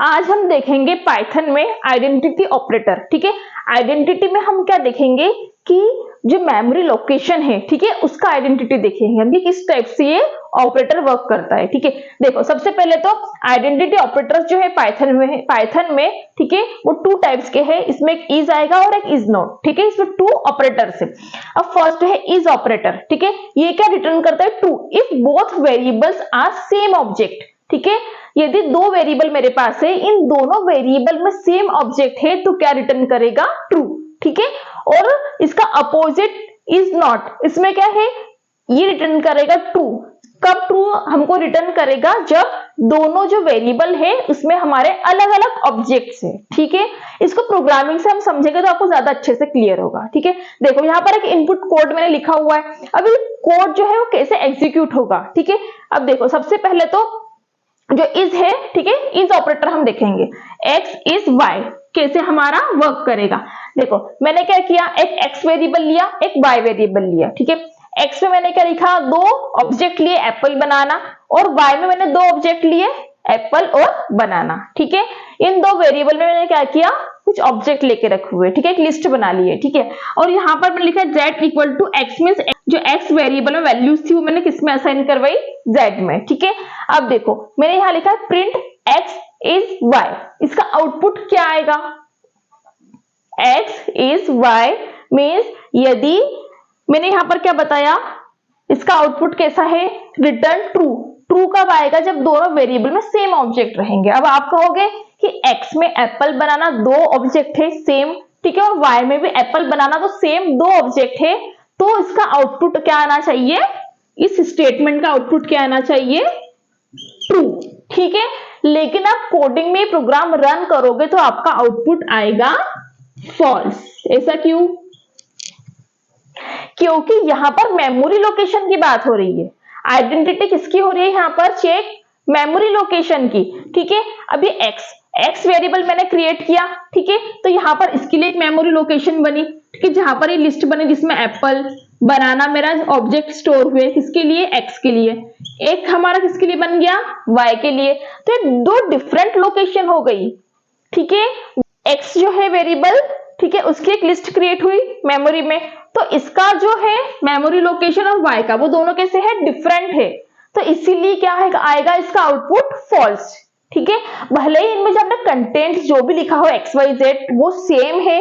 आज हम देखेंगे पाइथन में आइडेंटिटी ऑपरेटर। ठीक है, आइडेंटिटी में हम क्या देखेंगे कि जो मेमोरी लोकेशन है, ठीक है, उसका आइडेंटिटी देखेंगे हम कि किस टाइप से ये ऑपरेटर वर्क करता है। ठीक है, देखो सबसे पहले तो आइडेंटिटी ऑपरेटर्स जो है पाइथन में ठीक है, वो टू टाइप्स के हैं। इसमें एक इज आएगा और एक इज नॉट। ठीक है, इसमें टू ऑपरेटर्स है। अब फर्स्ट है इज ऑपरेटर। ठीक है, ये क्या रिटर्न करता है? True if both variables are same object. ठीक है, यदि दो वेरिएबल मेरे पास है, इन दोनों वेरिएबल में सेम ऑब्जेक्ट है तो क्या रिटर्न करेगा? ट्रू। ठीक है, और इसका अपोजिट इज नॉट, इसमें क्या है? ये रिटर्न करेगा ट्रू। कब ट्रू हमको रिटर्न करेगा? जब दोनों जो वेरिएबल है उसमें हमारे अलग अलग ऑब्जेक्ट्स है। ठीक है, इसको प्रोग्रामिंग से हम समझेंगे तो आपको ज्यादा अच्छे से क्लियर होगा। ठीक है, देखो यहाँ पर एक इनपुट कोड मैंने लिखा हुआ है। अब ये कोड जो है वो कैसे एग्जीक्यूट होगा? ठीक है, अब देखो सबसे पहले तो जो इज है, ठीक है, इज ऑपरेटर हम देखेंगे। x इज y कैसे हमारा वर्क करेगा। देखो मैंने क्या किया, एक x वेरिएबल लिया, एक y वेरिएबल लिया। ठीक है, x में मैंने क्या लिखा, दो ऑब्जेक्ट लिए, एप्पल बनाना, और y में मैंने दो ऑब्जेक्ट लिए, एप्पल और बनाना। ठीक है, इन दो वेरिएबल में मैंने क्या किया, कुछ ऑब्जेक्ट लेके रखे हुए। ठीक है, एक लिस्ट बना ली है। ठीक है, और यहाँ पर मैंने लिखा z equal to x means जो x वेरिएबल में वैल्यूज थी वो मैंने किस में असाइन करवाई? z में। ठीक है, अब देखो मैंने यहाँ लिखा है प्रिंट x इज y, इसका आउटपुट क्या आएगा? x इज y मीन्स यदि मैंने यहाँ पर क्या बताया, इसका आउटपुट कैसा है? Return true. ट्रू कब आएगा? जब दोनों वेरिएबल में सेम ऑब्जेक्ट रहेंगे। अब आप कहोगे कि x में एप्पल बनाना दो ऑब्जेक्ट है सेम, ठीक है, और y में भी एप्पल बनाना तो सेम दो ऑब्जेक्ट है, तो इसका आउटपुट क्या आना चाहिए? इस स्टेटमेंट का आउटपुट क्या आना चाहिए? ट्रू। ठीक है, लेकिन आप कोडिंग में प्रोग्राम रन करोगे तो आपका आउटपुट आएगा फॉल्स। ऐसा क्यों? क्योंकि यहां पर मेमोरी लोकेशन की बात हो रही है। आइडेंटिटी किसकी हो रही है यहाँ पर? चेक मेमोरी लोकेशन की। ठीक है, अभी x वेरिएबल मैंने क्रिएट किया। ठीक है, तो यहाँ पर इसके लिए एक मेमोरी लोकेशन बनी। ठीक है, जहां पर ये लिस्ट बनी जिसमें एप्पल बनाना मेरा ऑब्जेक्ट स्टोर हुए, किसके लिए? x के लिए। एक हमारा किसके लिए बन गया? y के लिए। तो ये दो डिफरेंट लोकेशन हो गई। ठीक है, x जो है वेरिएबल, ठीक है, उसकी एक लिस्ट क्रिएट हुई मेमोरी में, तो इसका जो है मेमोरी लोकेशन और y का, वो दोनों कैसे है? डिफरेंट है। तो इसीलिए क्या है आएगा इसका आउटपुट फॉल्स। ठीक है, भले ही इनमें जो आपने कंटेंट जो भी लिखा हो XYZ वो सेम है,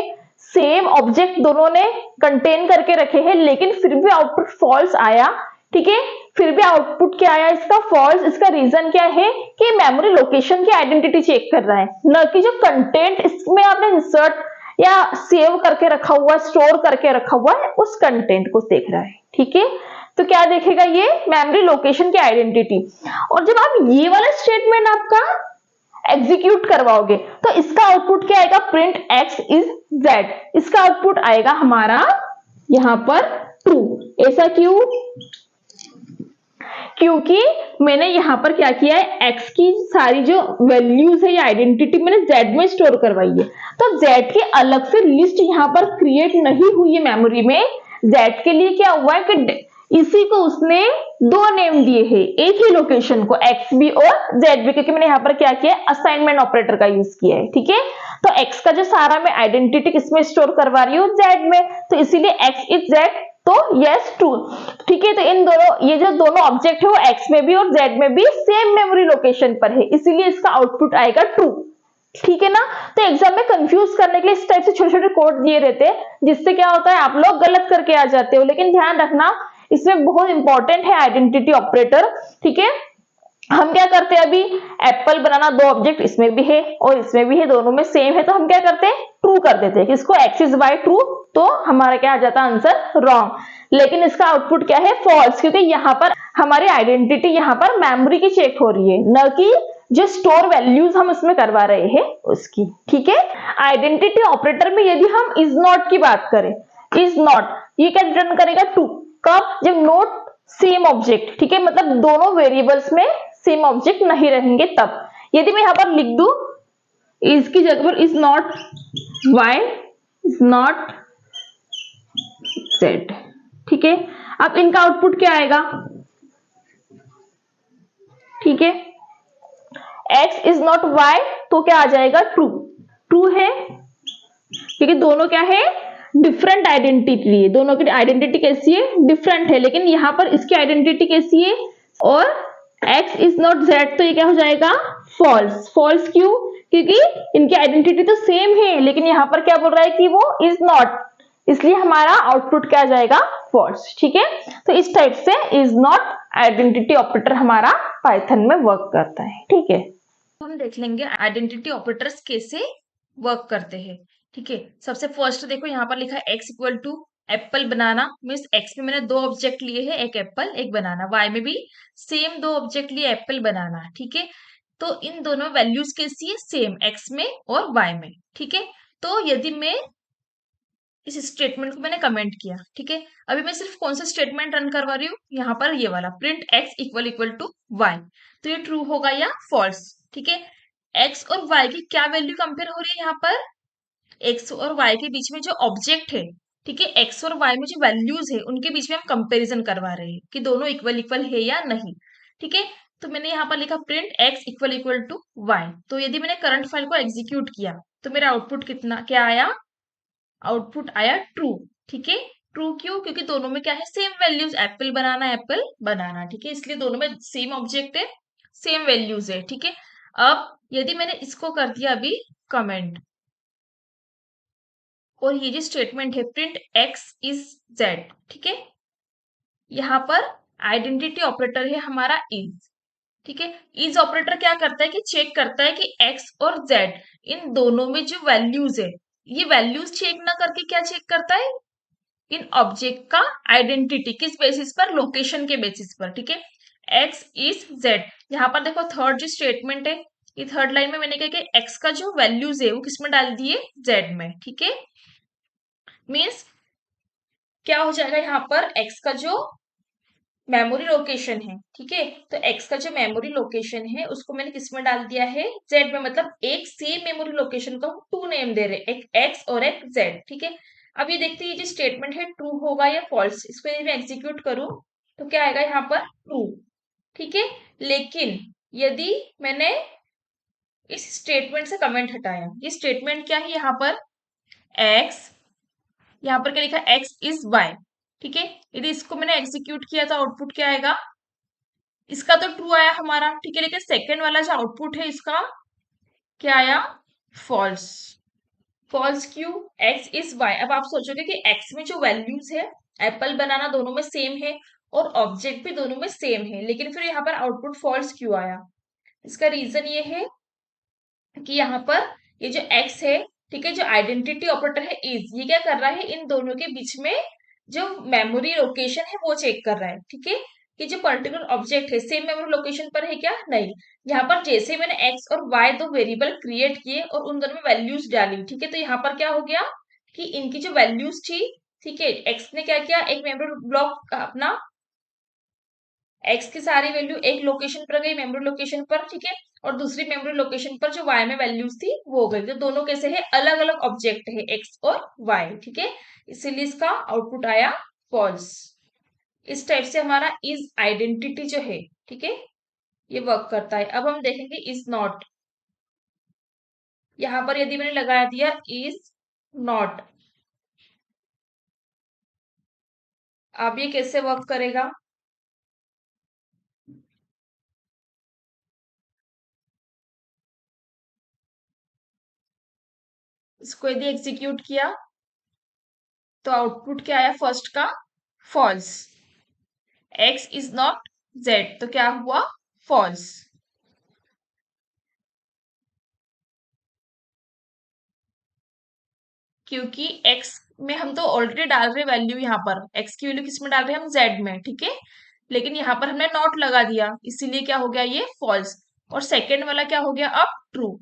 सेम ऑब्जेक्ट दोनों ने कंटेन करके रखे हैं, लेकिन फिर भी आउटपुट फॉल्स आया। ठीक है, फिर भी आउटपुट क्या आया इसका? फॉल्स। इसका रीजन क्या है? कि मेमोरी लोकेशन की आइडेंटिटी चेक कर रहा है, न कि जो कंटेंट इसमें आपने इंसर्ट या सेव करके रखा हुआ, स्टोर करके रखा हुआ है, उस कंटेंट को देख रहा है। ठीक है, तो क्या देखेगा ये? मेमोरी लोकेशन की आइडेंटिटी। और जब आप ये वाला स्टेटमेंट आपका एग्जीक्यूट करवाओगे तो इसका आउटपुट क्या आएगा? प्रिंट x इज z, इसका आउटपुट आएगा हमारा यहां पर ट्रू। ऐसा क्यों? क्योंकि मैंने यहां पर क्या किया है, x की सारी जो वैल्यूज है या आइडेंटिटी मैंने z में स्टोर करवाई है, तो z की अलग से लिस्ट यहां पर क्रिएट नहीं हुई है मेमोरी में। z के लिए क्या हुआ है कि इसी को उसने दो नेम दिए हैं, एक ही लोकेशन को, xb और zb, क्योंकि मैंने यहाँ पर क्या किया है? असाइनमेंट ऑपरेटर का यूज किया है। ठीक है, तो x का जो सारा मैं आइडेंटिटी किसमें स्टोर करवा रही हूँ? z में, तो इसीलिए x इज z, तो यस ट्रू। ठीक है, तो इन दोनों, ये जो दोनों ऑब्जेक्ट है वो x में भी और z में भी सेम मेमोरी लोकेशन पर है, इसीलिए इसका आउटपुट आएगा ट्रू। ठीक है ना? तो एग्जाम में कंफ्यूज करने के लिए इस टाइप से छोटे छोटे कोड दिए रहते हैं, जिससे क्या होता है आप लोग गलत करके आ जाते हो। लेकिन ध्यान रखना, इसमें बहुत इंपॉर्टेंट है आइडेंटिटी ऑपरेटर। ठीक है, हम क्या करते हैं, अभी एप्पल बनाना दो ऑब्जेक्ट इसमें भी है और इसमें भी है, दोनों में सेम है, तो हम क्या करते हैं? ट्रू कर देते हैं। इसको x इज y ट्रू, तो हमारा क्या आ जाता है आंसर? रॉन्ग। लेकिन इसका आउटपुट क्या है? फॉल्स, क्योंकि यहाँ पर हमारी आइडेंटिटी यहाँ पर मेमोरी की चेक हो रही है, न कि जो स्टोर वैल्यूज हम इसमें करवा रहे हैं उसकी। ठीक है, आइडेंटिटी ऑपरेटर में यदि हम इज नॉट की बात करें, इज नॉट ये क्या रिटर्न करेगा? ट्रू। कब? जब नोट सेम ऑब्जेक्ट, ठीक है, मतलब दोनों वेरिएबल्स में सेम ऑब्जेक्ट नहीं रहेंगे तब। यदि मैं यहां पर लिख दूं इज की जगह पर is not y is not z, ठीक है, अब इनका आउटपुट क्या आएगा? ठीक है, x इज नॉट y तो क्या आ जाएगा, ट्रू। ट्रू है क्योंकि दोनों क्या है, डिफरेंट आइडेंटिटी है, दोनों की आइडेंटिटी कैसी है, डिफरेंट है, लेकिन यहां पर इसकी आइडेंटिटी कैसी है, और x इज नॉट z, तो ये क्या हो जाएगा, फॉल्स। फॉल्स क्यों, क्योंकि इनकी आइडेंटिटी तो सेम है, लेकिन यहां पर क्या बोल रहा है कि वो इज नॉट, इसलिए हमारा आउटपुट क्या आ जाएगा, फॉल्स। ठीक है, तो इस टाइप से इज नॉट आइडेंटिटी ऑपरेटर हमारा पाइथन में वर्क करता है। ठीक है, तो हम देख लेंगे आइडेंटिटी ऑपरेटर्स कैसे वर्क करते हैं। ठीक है, सबसे फर्स्ट देखो यहाँ पर लिखा है x equal to apple banana, means x में मैंने दो ऑब्जेक्ट लिए हैं, एक एप्पल एक बनाना, y में भी सेम दो ऑब्जेक्ट लिए, एप्पल बनाना। ठीक है, तो इन दोनों वैल्यूज कैसी है, सेम, x में और y में। ठीक है, तो यदि मैं इस स्टेटमेंट को मैंने कमेंट किया, ठीक है, अभी मैं सिर्फ कौन सा स्टेटमेंट रन करवा रही हूँ, यहाँ पर ये वाला print x equal equal to y, तो ये ट्रू होगा या फॉल्स। ठीक है, x और y की क्या वैल्यू कंपेयर हो रही है, यहाँ पर x और y के बीच में जो ऑब्जेक्ट है, ठीक है, x और y में जो वैल्यूज है उनके बीच में हम कंपेरिजन करवा रहे हैं कि दोनों इक्वल इक्वल है या नहीं। ठीक है, तो मैंने यहाँ पर लिखा print x equal equal to y, तो यदि मैंने करंट फाइल को एग्जीक्यूट किया तो मेरा आउटपुट कितना क्या आया, आउटपुट आया ट्रू। ठीक है, ट्रू क्यों, क्योंकि दोनों में क्या है, same values, apple banana apple banana. ठीक है, इसलिए दोनों में सेम ऑब्जेक्ट है, सेम वैल्यूज है। ठीक है, अब यदि मैंने इसको कर दिया अभी कमेंट, और ये जो स्टेटमेंट है प्रिंट x इज z, ठीक है, यहाँ पर आइडेंटिटी ऑपरेटर है हमारा इज। ठीक है, इज ऑपरेटर क्या करता है कि चेक करता है कि x और z इन दोनों में जो वैल्यूज है, ये वैल्यूज चेक ना करके क्या चेक करता है, इन ऑब्जेक्ट का आइडेंटिटी, किस बेसिस पर, लोकेशन के बेसिस पर। ठीक है, x इज z, यहाँ पर देखो थर्ड जो स्टेटमेंट है, ये थर्ड लाइन में मैंने कहा कि x का जो वैल्यूज है वो किसमें डाल दिए, z में। ठीक है, मीन्स क्या हो जाएगा, यहाँ पर x का जो मेमोरी लोकेशन है, ठीक है, तो x का जो मेमोरी लोकेशन है उसको मैंने किस में डाल दिया है, z में, मतलब एक सेम मेमोरी लोकेशन का टू नेम दे रहे, एक x और एक z। ठीक है, अब ये देखते हैं ये जो स्टेटमेंट है ट्रू होगा या फॉल्स, इसको यदि मैं एग्जीक्यूट करूं तो क्या आएगा यहाँ पर, ट्रू। ठीक है, लेकिन यदि मैंने इस स्टेटमेंट से कमेंट हटाया, ये स्टेटमेंट क्या है, यहाँ पर x, यहाँ पर क्या लिखा, x इज y। ठीक है, यदि इसको मैंने एग्जीक्यूट किया तो आउटपुट क्या आएगा, इसका तो ट्रू आया हमारा। ठीक है, लेकिन सेकेंड वाला जो आउटपुट है इसका क्या आया, फॉल्स। फॉल्स क्यों, x इज y। अब आप सोचोगे कि x में जो वैल्यूज है, एप्पल बनाना दोनों में सेम है और ऑब्जेक्ट भी दोनों में सेम है, लेकिन फिर यहाँ पर आउटपुट फॉल्स क्यों आया, इसका रीजन ये है कि यहाँ पर ये जो x है, ठीक है, जो आइडेंटिटी ऑपरेटर है इज, ये क्या कर रहा है, इन दोनों के बीच में जो मेमोरी लोकेशन है वो चेक कर रहा है। ठीक है, कि जो पर्टिकुलर ऑब्जेक्ट है सेम मेमोरी लोकेशन पर है क्या, नहीं। यहाँ पर जैसे मैंने x और y दो वेरिएबल क्रिएट किए और उन दोनों में वैल्यूज डाली, ठीक है, तो यहाँ पर क्या हो गया कि इनकी जो वैल्यूज थी, ठीक है, x ने क्या किया, एक मेमोरी ब्लॉक अपना, x की सारी वैल्यू एक लोकेशन पर गई, मेमोरी लोकेशन पर, ठीक है, और दूसरी मेमोरी लोकेशन पर जो y में वैल्यूज थी वो हो गई, तो दोनों कैसे है, अलग अलग ऑब्जेक्ट है x और y। ठीक है, इसीलिए इसका आउटपुट आया फॉल्स। इस टाइप से हमारा इज आइडेंटिटी जो है, ठीक है, ये वर्क करता है। अब हम देखेंगे इज नॉट, यहां पर यदि मैंने लगा दिया इज नॉट, अब ये कैसे वर्क करेगा, इसको यदि एग्जीक्यूट किया तो आउटपुट क्या आया, फर्स्ट का false, x is not z, तो क्या हुआ, फॉल्स। क्योंकि x में हम तो ऑलरेडी डाल रहे वैल्यू, यहाँ पर x की वैल्यू किस में डाल रहे हैं हम, z में। ठीक है, लेकिन यहाँ पर हमने नॉट लगा दिया, इसीलिए क्या हो गया, ये फॉल्स। और सेकेंड वाला क्या हो गया अब, ट्रू,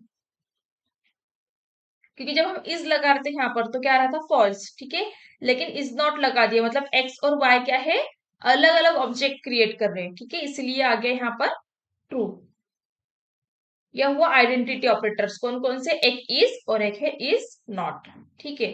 क्योंकि जब हम इज लगा रहे थे यहाँ पर तो क्या रहा था, फॉल्स। ठीक है, लेकिन इज नॉट लगा दिया, मतलब x और y क्या है, अलग अलग ऑब्जेक्ट क्रिएट कर रहे हैं। ठीक है, इसलिए आ गया यहाँ पर ट्रू। यह हुआ आइडेंटिटी ऑपरेटर्स, कौन कौन से, एक इज और एक है इज नॉट। ठीक है,